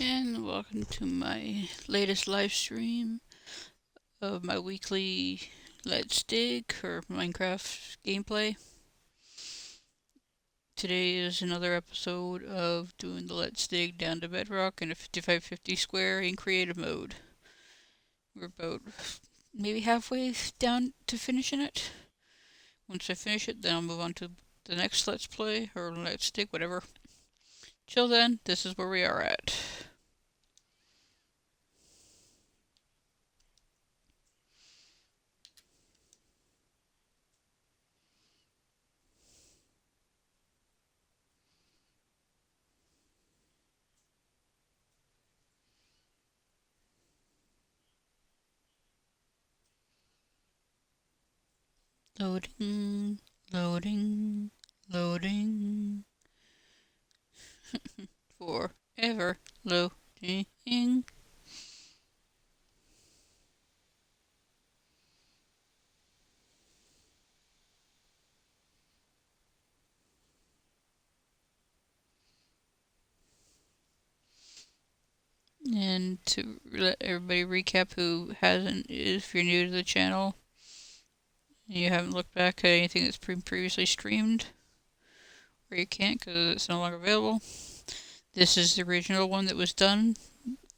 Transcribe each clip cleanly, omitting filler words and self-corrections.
And welcome to my latest live stream of my weekly Let's Dig or Minecraft gameplay. Today is another episode of doing the Let's Dig down to Bedrock in a 5550 square in creative mode. We're about maybe halfway down to finishing it. Once I finish it, then I'll move on to the next Let's Play or Let's Dig, whatever. Till then, this is where we are at. Loading, loading, loading. Forever loading. And to let everybody recap who hasn't, if you're new to the channel and you haven't looked back at anything that's previously streamed, or you can't because it's no longer available, this is the original one that was done.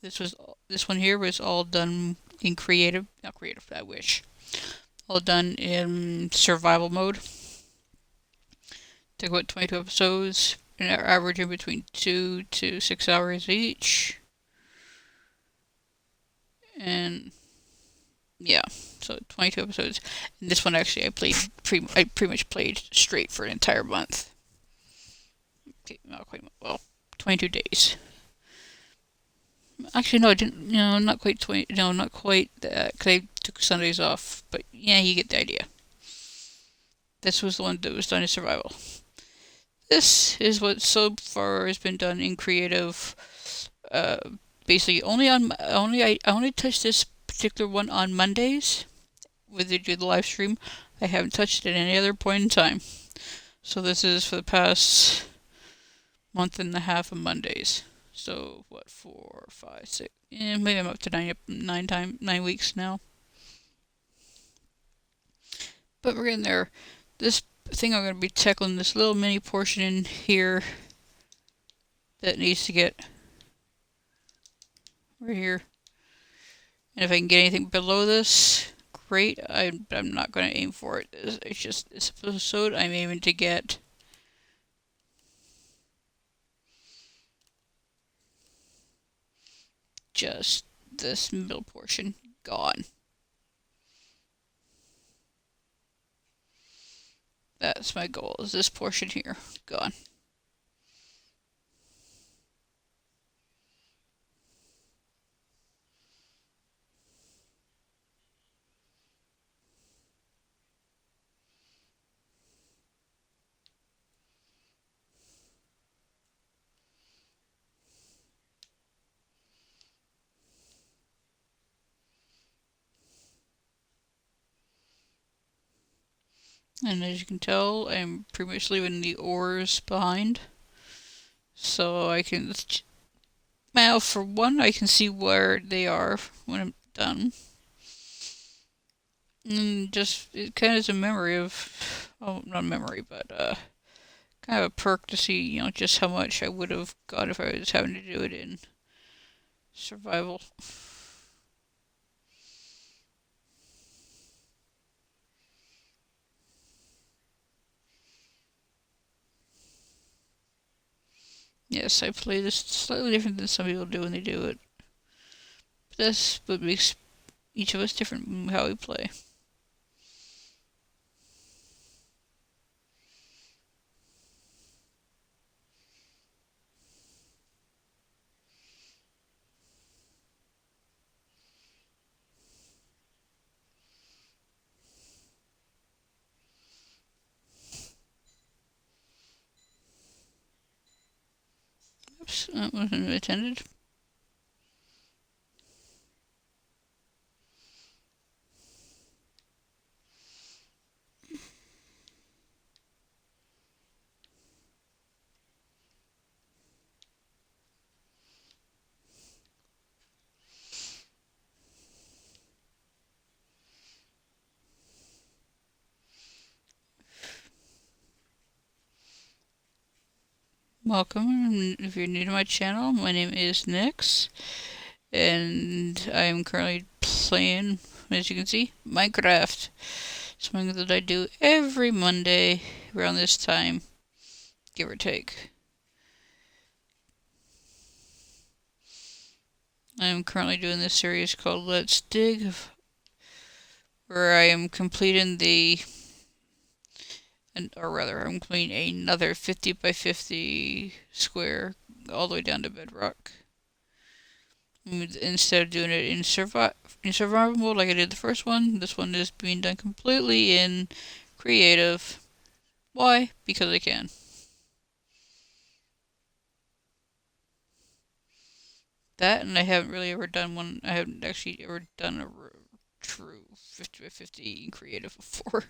This one here was all done in not creative, I wish. All done in survival mode. Took about 22 episodes, and averaging between 2 to 6 hours each. And yeah, so 22 episodes. And this one actually I pretty much played straight for an entire month. Okay, not quite, well, 22 days. Actually, no, I didn't. No, not quite 20. No, not quite that. Cause I took Sundays off. But yeah, you get the idea. This was the one that was done in survival. This is what so far has been done in creative. Uh, Basically, I only touched this particular one on Mondays. When they do the live stream, I haven't touched it at any other point in time. So this is for the past month and a half of Mondays. So what, 4, 5, 6? Yeah, maybe I'm up to 9 weeks now. But we're getting there. This thing I'm going to be tackling this little mini portion in here that needs to get right here. And if I can get anything below this, great. I'm not going to aim for it. It's just this episode I'm aiming to get just this middle portion gone. That's my goal, is this portion here gone. And as you can tell, I'm pretty much leaving the ores behind. So I can, well, for one, I can see where they are when I'm done. And just, it kind of is a memory of, oh, not a memory, but kind of a perk to see, just how much I would have got if I was having to do it in survival. Yes, I play this slightly different than some people do when they do it. But that's what makes each of us different in how we play. Oops, that wasn't intended. welcome. If you're new to my channel, my name is Nix, and I'm currently playing, as you can see, Minecraft. Something that I do every Monday around this time, give or take. I'm currently doing this series called Let's Dig, where I am completing I'm completing another 50 by 50 square all the way down to Bedrock. Instead of doing it in survival mode like I did the first one, this one is being done completely in creative. Why? Because I can. That, and I haven't really ever done one. I haven't actually ever done a true 50 by 50 in creative before.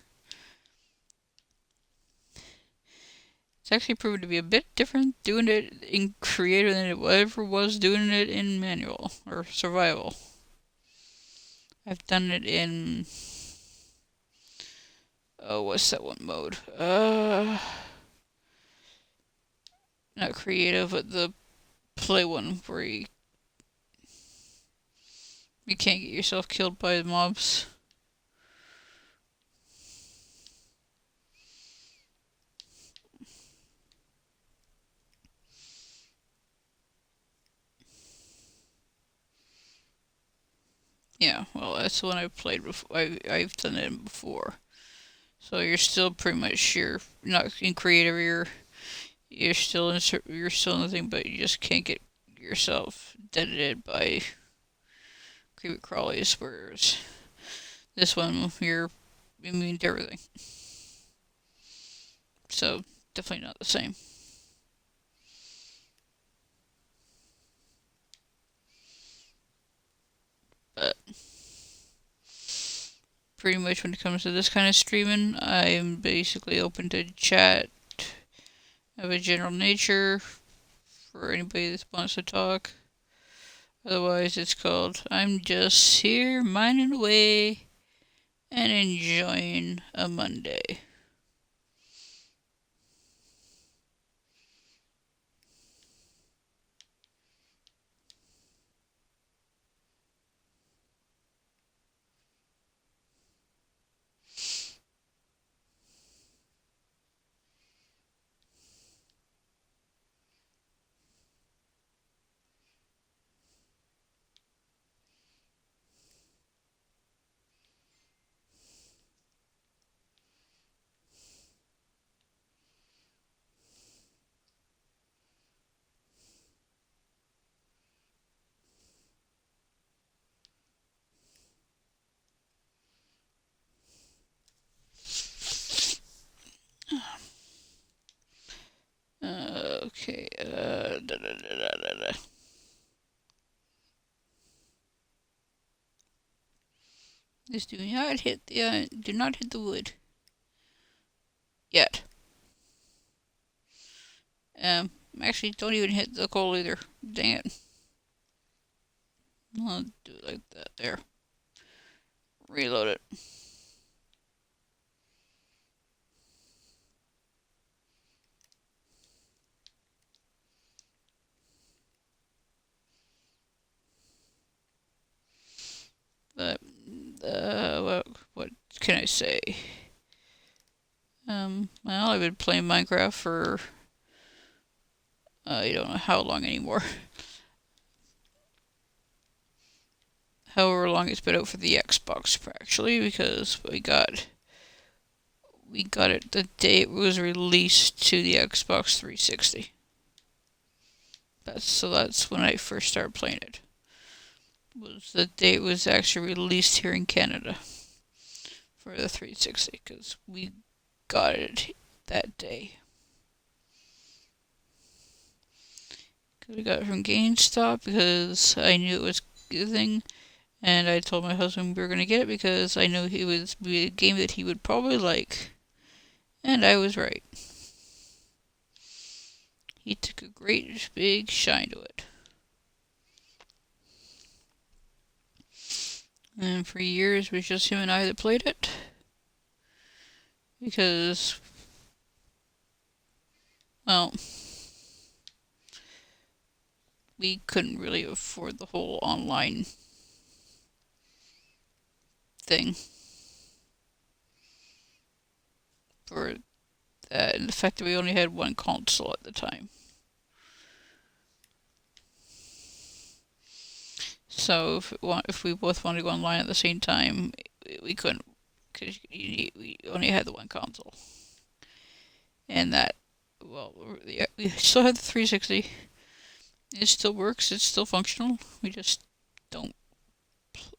It's actually proven to be a bit different doing it in creative than it ever was doing it in manual or survival. I've done it in what's that one mode? Not creative, but the play one where you can't get yourself killed by the mobs. Yeah, well, that's the one I've played before. I've done it before. So you're still pretty much not in creative. You're still nothing, but you just can't get yourself deaded by creepy crawlies. Whereas this one, you're immune to everything. So definitely not the same. But pretty much when it comes to this kind of streaming, I'm basically open to chat of a general nature for anybody that wants to talk. Otherwise, it's called I'm just here minding away and enjoying a Monday. Okay. This do not hit the wood yet. Actually, don't even hit the coal either. Dang it. I'll do it like that. There. Reload it. But what can I say? Well, I've been playing Minecraft for I don't know how long anymore. However long it's been out for the Xbox, actually, because we got it the day it was released to the Xbox 360. That's when I first started playing it. Was the day it was actually released here in Canada for the 360, because we got it that day. Because we got it from GameStop because I knew it was a good thing. And I told my husband we were going to get it because I knew it would be a game that he would probably like. And I was right. He took a great big shine to it. And for years it was just him and I that played it. Because, well, we couldn't really afford the whole online thing for that, and the fact that we only had one console at the time. So if we both wanted to go online at the same time, we couldn't, because we only had the one console. And that, well, we still have the 360. It still works. It's still functional. We just don't.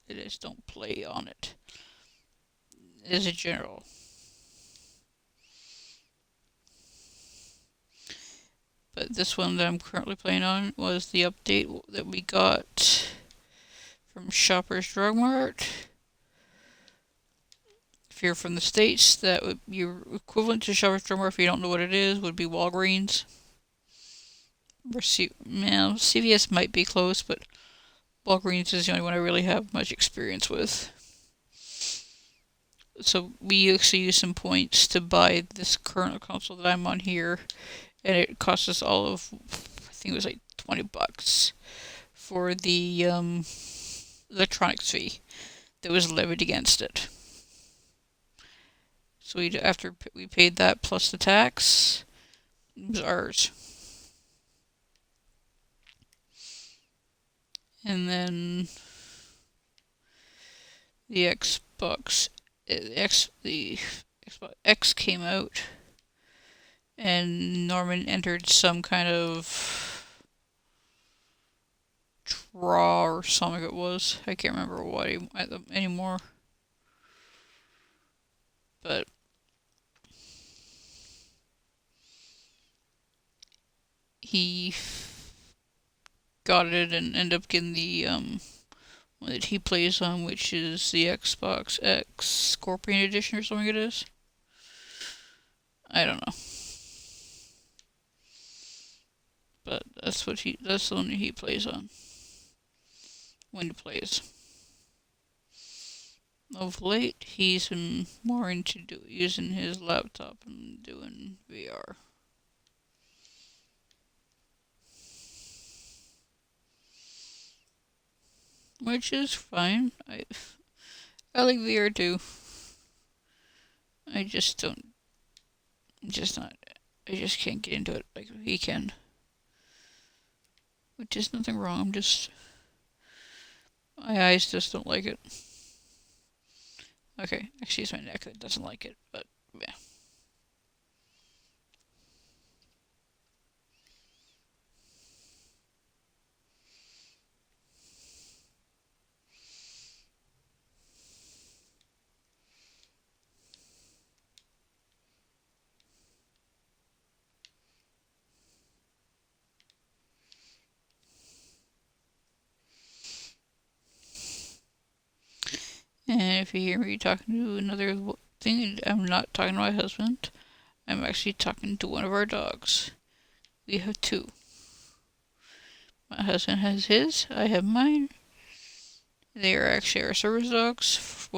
It just don't play on it. As a general. But this one that I'm currently playing on was the update that we got from Shoppers Drug Mart. If you're from the States, that would be equivalent to Shoppers Drug Mart, if you don't know what it is, would be Walgreens. CVS might be close, but Walgreens is the only one I really have much experience with. So we actually use some points to buy this current console that I'm on here, and it cost us all of, I think it was like $20 for the electronics fee that was levied against it. So after we paid that plus the tax, it was ours. And then the Xbox X came out, and Norman entered some kind of draw or something it was. I can't remember what anymore. But he got it and ended up getting the one that he plays on, which is the Xbox X Scorpion Edition or something it is. I don't know. But that's the one he plays on when he plays. Of late, he's been more into using his laptop and doing VR. Which is fine. I like VR too. I just don't. I just can't get into it like he can. Which is nothing wrong. My eyes just don't like it. Okay, actually it's my neck that doesn't like it, but yeah. And if you hear me talking to another thing, I'm not talking to my husband. I'm actually talking to one of our dogs. We have two. My husband has his, I have mine. They are actually our service dogs.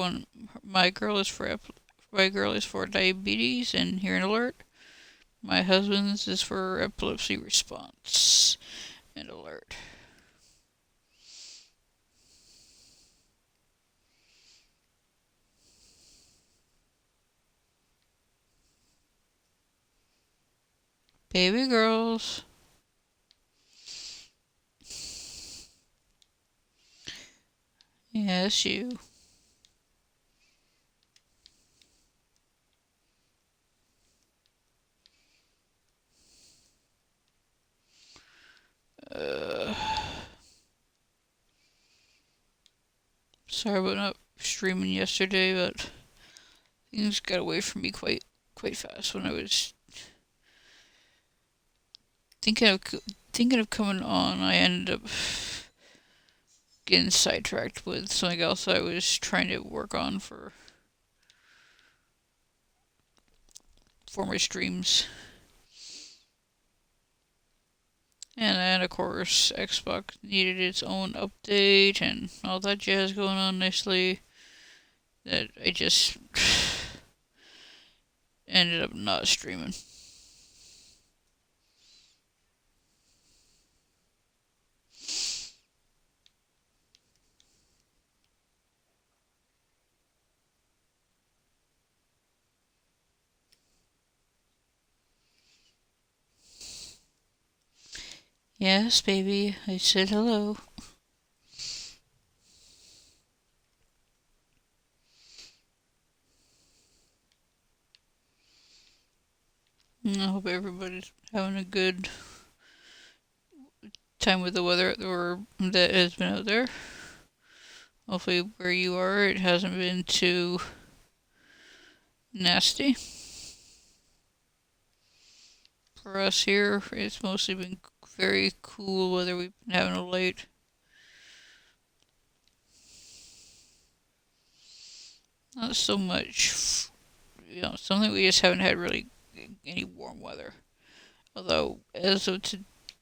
My girl is for diabetes and hearing alert. My husband's is for epilepsy response and alert. Baby girls. Yes, you. Sorry about not streaming yesterday, but things got away from me quite fast when I was thinking of coming on. I ended up getting sidetracked with something else I was trying to work on for my streams. And then, of course, Xbox needed its own update and all that jazz going on nicely, that I just ended up not streaming. Yes, baby, I said hello. I hope everybody's having a good time with the weather or that has been out there. Hopefully, where you are, it hasn't been too nasty. For us here, it's mostly been very cool weather we've been having of late. Not so much, something we just haven't had really any warm weather. Although, as of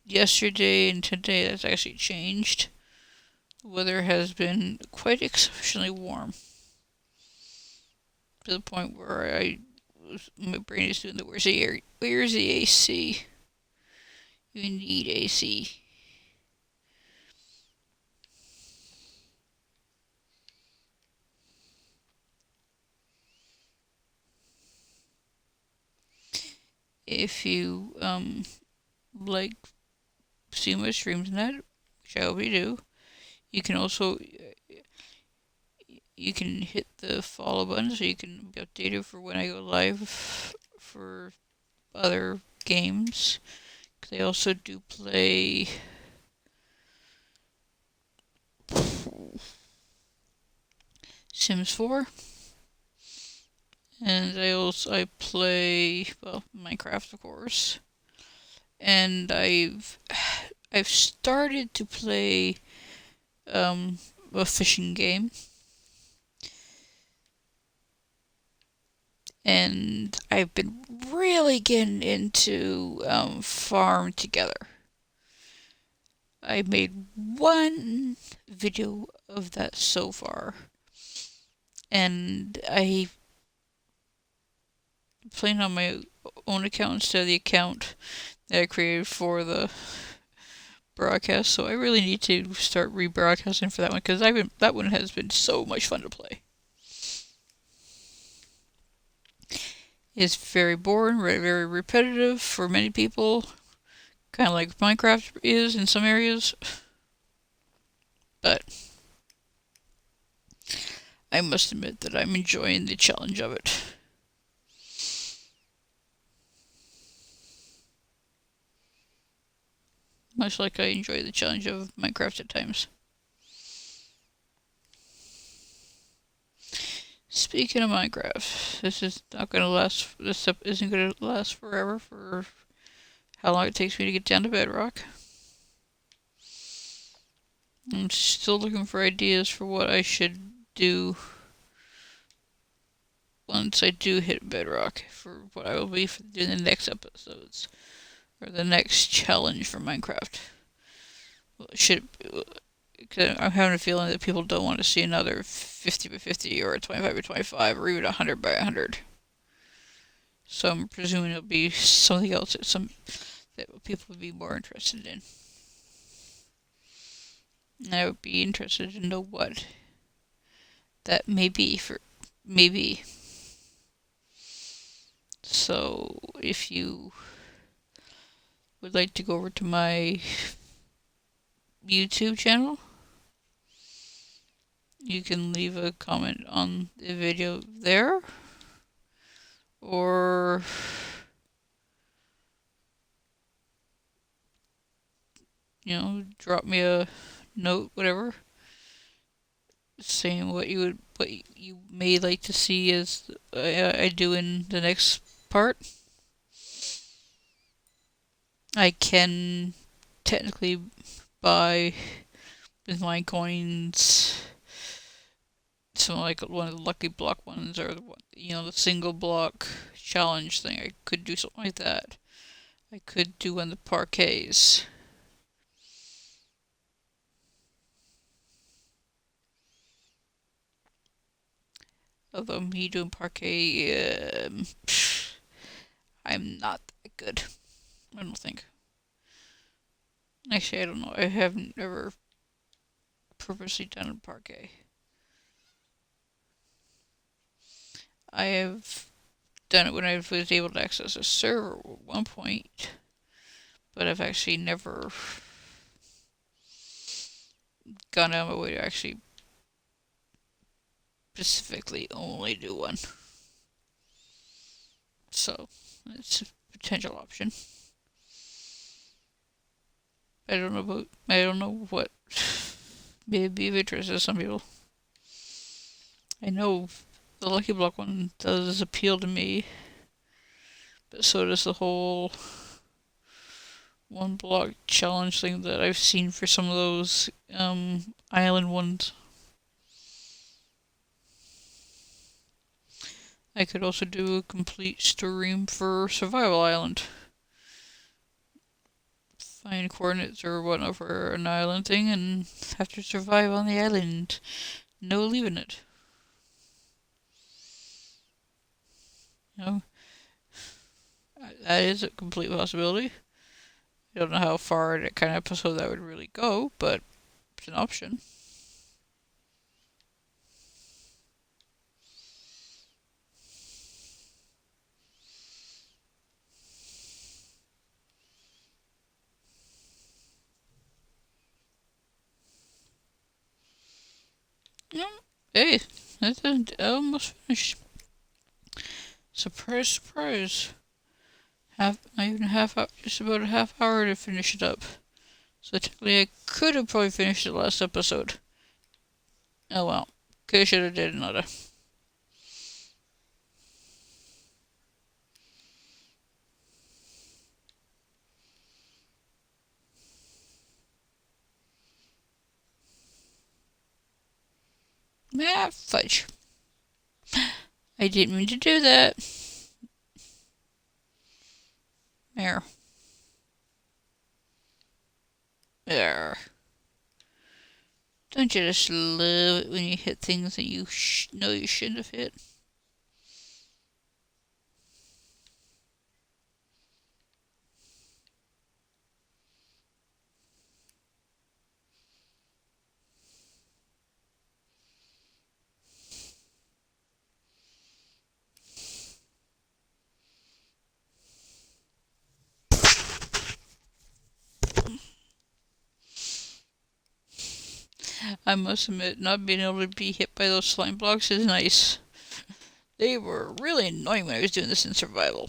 yesterday and today, that's actually changed. The weather has been quite exceptionally warm. To the point where my brain is doing the where's the AC? You need AC. If you like see my streams and that, which I hope you do, you can also you can hit the follow button so you can be updated for when I go live for other games. They also do play Sims 4, and I play Minecraft, of course, and I've started to play a fishing game, and I've been really getting into Farm Together. I made one video of that so far, and I playing on my own account instead of the account that I created for the broadcast. So I really need to start rebroadcasting for that one because that one has been so much fun to play. It's very boring, very repetitive for many people, kind of like Minecraft is in some areas. But I must admit that I'm enjoying the challenge of it. Much like I enjoy the challenge of Minecraft at times. Speaking of Minecraft, this is not gonna last. This isn't gonna last forever. For how long it takes me to get down to Bedrock. I'm still looking for ideas for what I should do once I do hit Bedrock, for what I will be doing the next episodes or the next challenge for Minecraft. Cause I'm having a feeling that people don't want to see another 50 by 50 or a 25 by 25 or even 100 by 100. So I'm presuming it'll be something else that people would be more interested in. And I would be interested to know what that may be for maybe. So if you would like to go over to my YouTube channel, you can leave a comment on the video there, or drop me a note, whatever, saying what you may like to see as I do in the next part. I can technically buy with my coins some like one of the lucky block ones, or the single block challenge thing. I could do something like that. I could do one of the parquets. Although me doing parquet, I'm not that good. I don't think. Actually, I don't know. I haven't ever purposely done a parquet. I have done it when I was able to access a server at one point, but I've actually never gone out of my way to actually specifically only do one. So, it's a potential option. I don't know what may be of interest to some people. I know the Lucky Block one does appeal to me, but so does the whole one block challenge thing that I've seen for some of those island ones. I could also do a complete stream for Survival Island. Find coordinates or whatnot for an island thing and have to survive on the island. No leaving it. You know, that is a complete possibility. I don't know how far that kind of episode that would really go, but it's an option. Yeah. Hey, that's almost finished. Surprise, surprise. Just about a half hour to finish it up. So technically I could have probably finished the last episode. Oh well. Could should have did another. Ah, fudge. I didn't mean to do that. There. There. Don't you just love it when you hit things that you know you shouldn't have hit? I must admit, not being able to be hit by those slime blocks is nice. They were really annoying when I was doing this in survival.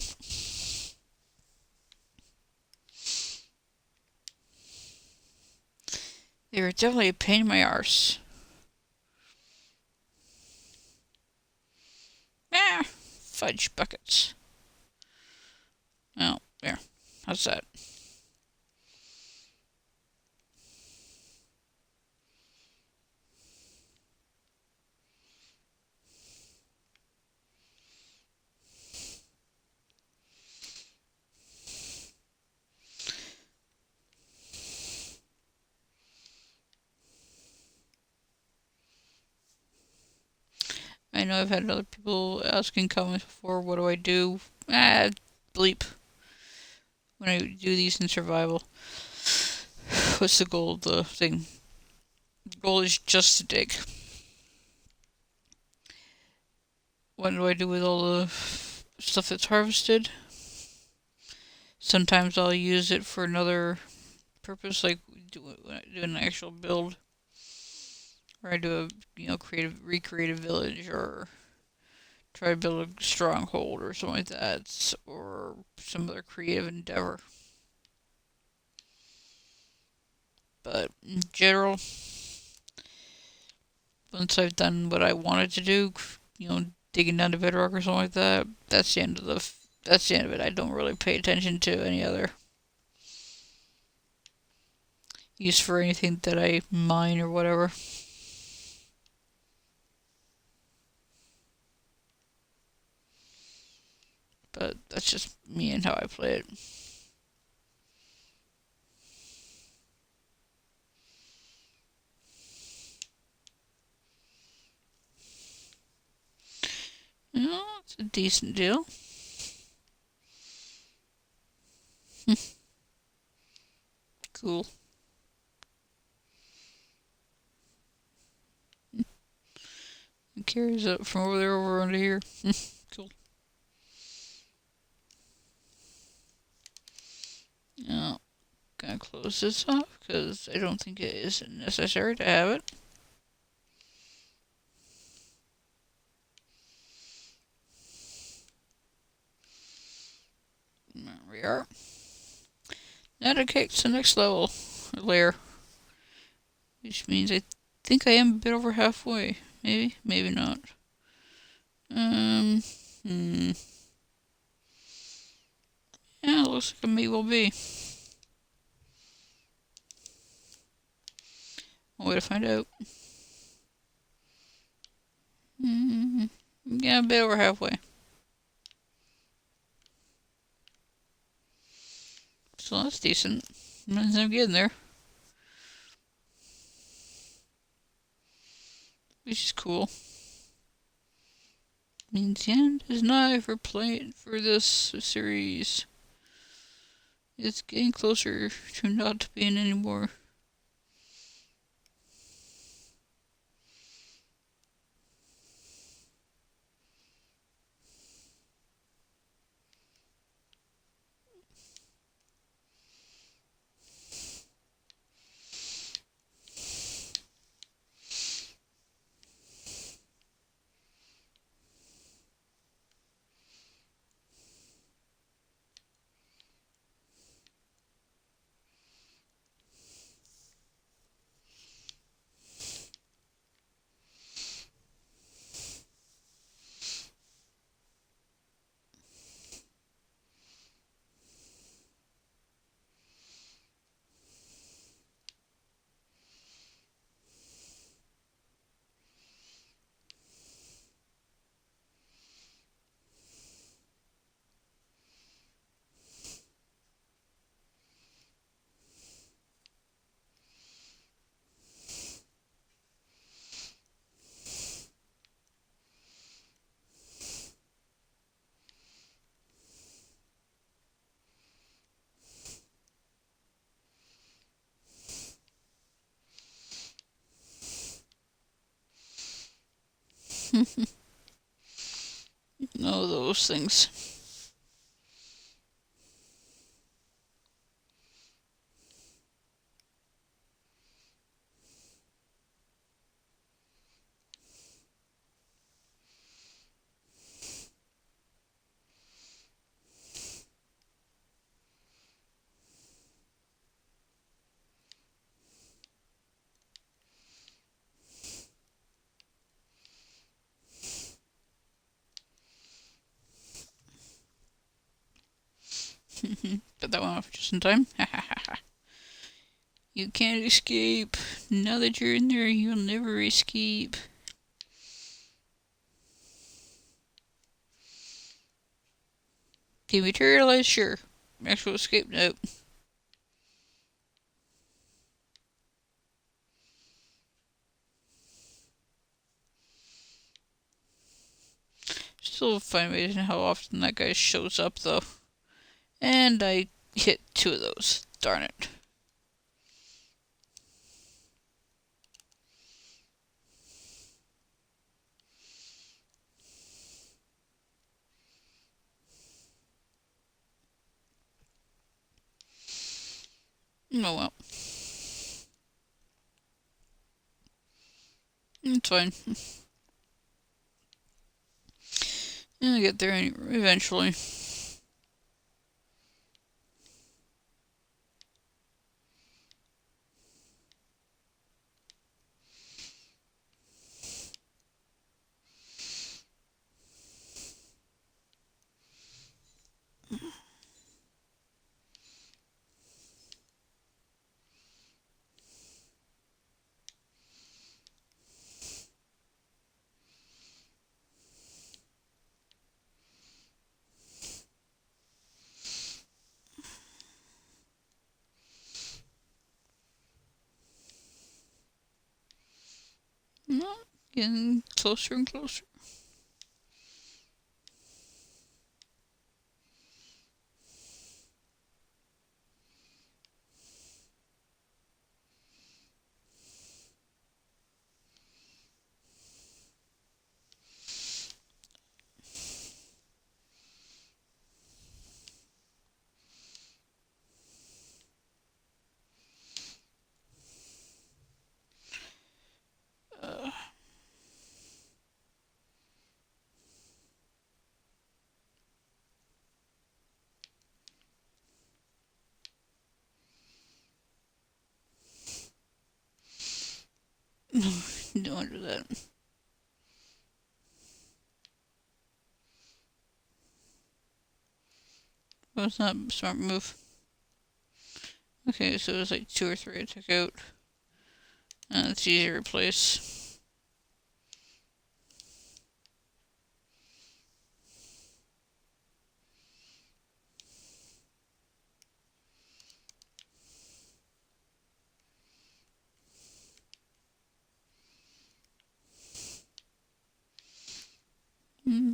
They were definitely a pain in my arse. Ah, fudge buckets. Oh, there. How's that? I know I've had other people asking comments before, what do I do? Bleep. When I do these in survival. What's the goal of the thing? The goal is just to dig. What do I do with all the stuff that's harvested? Sometimes I'll use it for another purpose, like when I do an actual build. Or I do recreate a village, or try to build a stronghold or something like that, or some other creative endeavor. But in general, once I've done what I wanted to do, digging down to Bedrock or something like that, that's the end of it. I don't really pay attention to any other use for anything that I mine or whatever. But that's just me and how I play it. It's a decent deal. Cool. It carries up from over there over under here. Cool. Oh, gonna close this off because I don't think it is necessary to have it. There we are. Now to kick to the next level, or layer, which means I think I am a bit over halfway. Maybe, maybe not. Yeah, it looks like I may well be. One way to find out. Yeah, a bit over halfway. So that's decent. Means I'm getting there. Which is cool. Means the end is nigh for this series. It's getting closer to not being anymore. No, those things. Got that one off just in time. You can't escape. Now that you're in there, you'll never escape. Dematerialize? Sure. Actual escape? Nope. Still find amazing how often that guy shows up, though. And I hit 2 of those. Darn it. Oh well. It's fine. I'll get there eventually. No, getting closer and closer. Don't want to do that. Well, it's not a smart move. Okay, so it's like 2 or 3 I took out. It's easy to replace.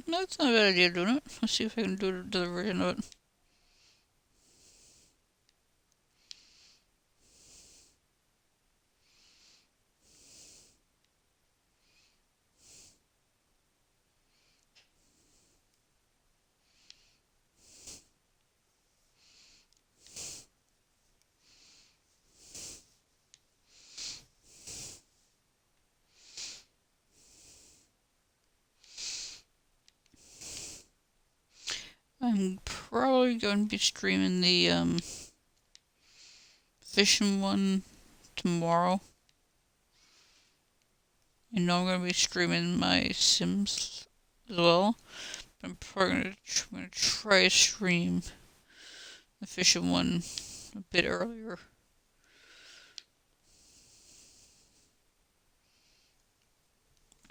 That's not a bad idea doing it. Let's see if I can do the version of it. I'm probably going to be streaming the fishing one tomorrow. I know I'm going to be streaming my Sims as well. I'm probably going to try to stream the fishing one a bit earlier.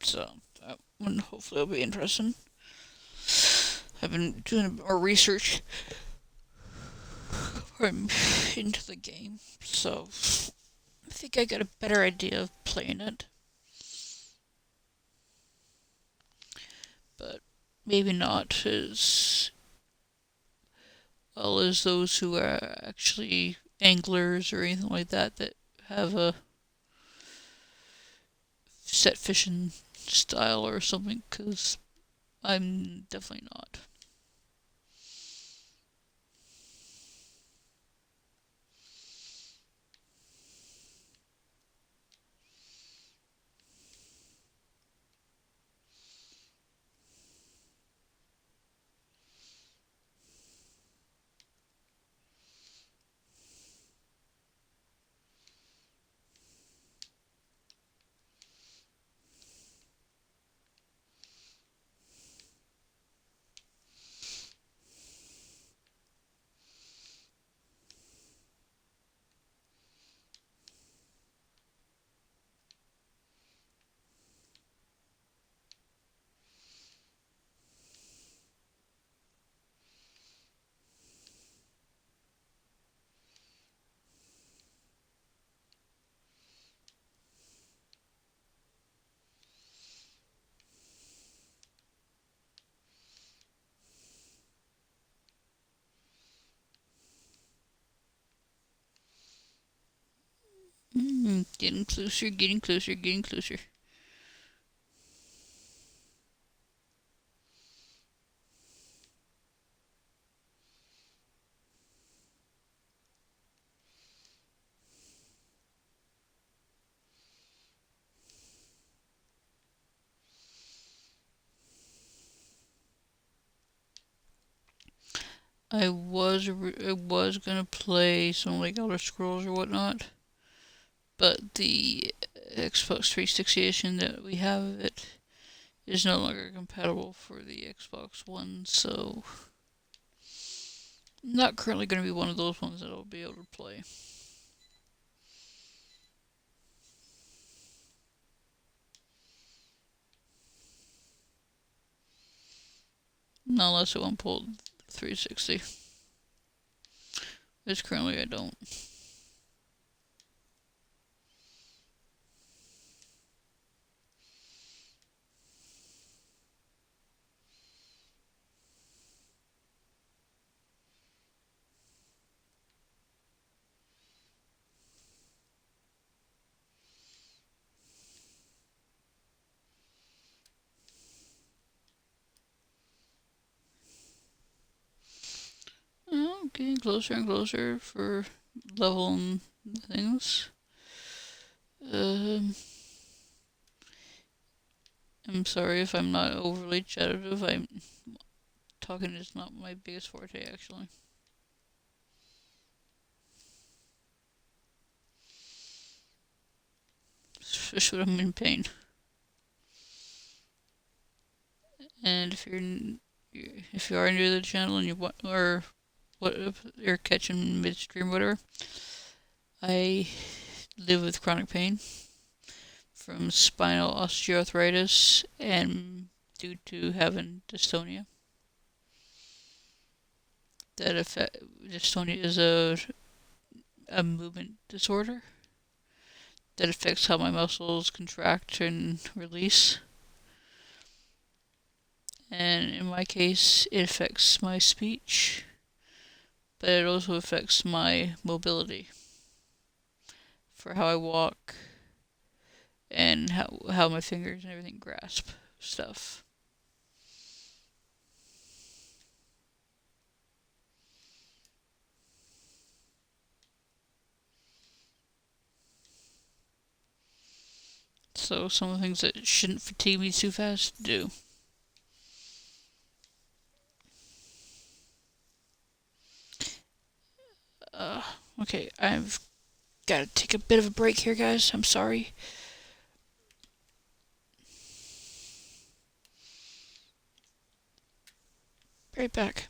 So that one hopefully will be interesting. I've been doing a bit more research into the game, so I think I got a better idea of playing it. But maybe not as well as those who are actually anglers or anything like that have a set fishing style or something, because I'm definitely not. Getting closer, getting closer, getting closer. I was gonna play some like Elder Scrolls or whatnot, but the Xbox 360 edition that we have of it is no longer compatible for the Xbox One, so not currently going to be one of those ones that I'll be able to play. Not unless I want to pull 360, which currently I don't. Oh, getting closer and closer for leveling things. I'm sorry if I'm not overly chattive. Talking is not my biggest forte, actually. especially when I'm in pain. And if you are new to the channel and you want, or what if you're catching midstream, whatever, I live with chronic pain from spinal osteoarthritis and due to having dystonia. Dystonia is a movement disorder that affects how my muscles contract and release. And in my case, it affects my speech, but it also affects my mobility for how I walk and how my fingers and everything grasp stuff. So some of the things that shouldn't fatigue me too fast do. Okay, I've got to take a bit of a break here, guys. I'm sorry. Right back.